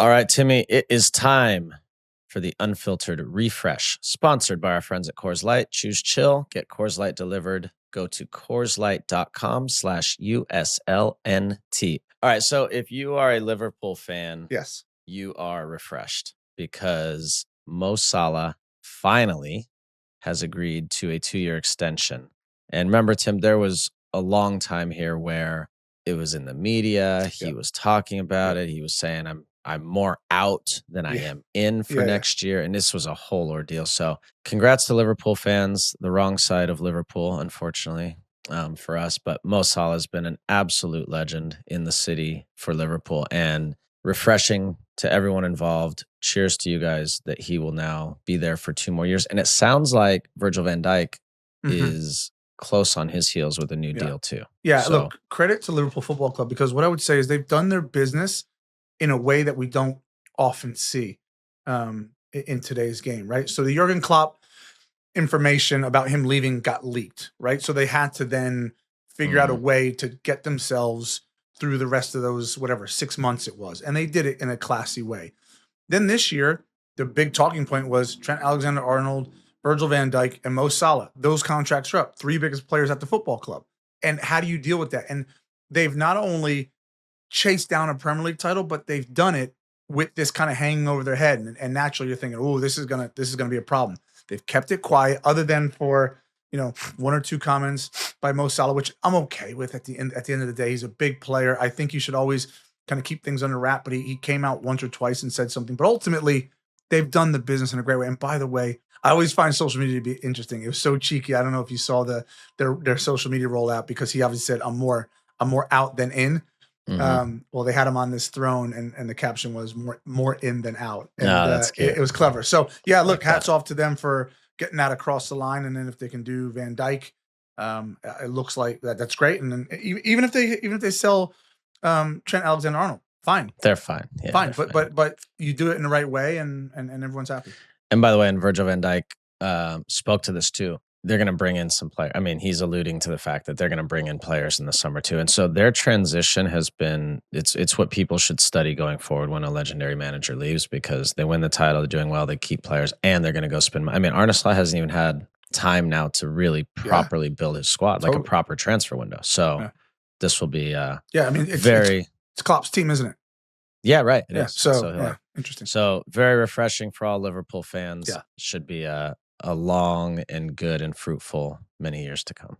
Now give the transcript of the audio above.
All right, Timmy, it is time for the unfiltered refresh, sponsored by our friends at Coors Light. Choose chill, get Coors Light delivered. Go to CoorsLight.com/USLNT. All right, so if you are a Liverpool fan, Yes. you are refreshed because Mo Salah finally has agreed to a 2-year extension. And remember, Tim, there was a long time here where it was in the media. He Yep. was talking about Yep. it. He was saying, I'm more out than I Yeah. am in for Yeah, yeah. next year. And this was a whole ordeal. So congrats to Liverpool fans, the wrong side of Liverpool, unfortunately, for us. But Mo Salah has been an absolute legend in the city for Liverpool and refreshing to everyone involved. Cheers to you guys that he will now be there for 2 more years. And it sounds like Virgil van Dijk is close on his heels with a new deal too. Yeah, So, look, credit to Liverpool Football Club because what I would say is they've done their business in a way that we don't often see in today's game, right? So the Jurgen Klopp information about him leaving got leaked, right? So they had to then figure out a way to get themselves through the rest of those, whatever, 6 months it was. And they did it in a classy way. Then this year, the big talking point was Trent Alexander-Arnold, Virgil van Dijk, and Mo Salah. Those contracts are up. 3 biggest players at the football club. And how do you deal with that? And they've not only chased down a Premier League title, but they've done it with this kind of hanging over their head. And naturally, you're thinking, "Oh, this is gonna be a problem." They've kept it quiet, other than for 1 or 2 comments by Mo Salah, which I'm okay with. At the end of the day, he's a big player. I think you should always kind of keep things under wrap. But he came out once or twice and said something. But ultimately, they've done the business in a great way. And by the way, I always find social media to be interesting. It was so cheeky. I don't know if you saw their social media rollout because he obviously said, I'm more out than in. Well, they had him on this throne, and the caption was more in than out, and that's cute. it was clever. So yeah, look, hats off to them for getting that across the line, and then if they can do Van Dijk, it looks like that's great. And then even if they sell Trent Alexander-Arnold, fine, they're fine, yeah, fine. they're fine. But you do it in the right way, and everyone's happy. And by the way, and Virgil van Dijk spoke to this too. They're going to bring in some players. I mean, he's alluding to the fact that they're going to bring in players in the summer too. And so their transition has been, it's what people should study going forward when a legendary manager leaves, because they win the title, they're doing well, they keep players, and they're going to go spend. I mean, Arne Slot hasn't even had time now to really properly build his squad, like a proper transfer window. So this will be, I mean, it's Klopp's team, isn't it? Yeah, right. It is. So interesting. So very refreshing for all Liverpool fans. Yeah. Should be a long and good and fruitful many years to come.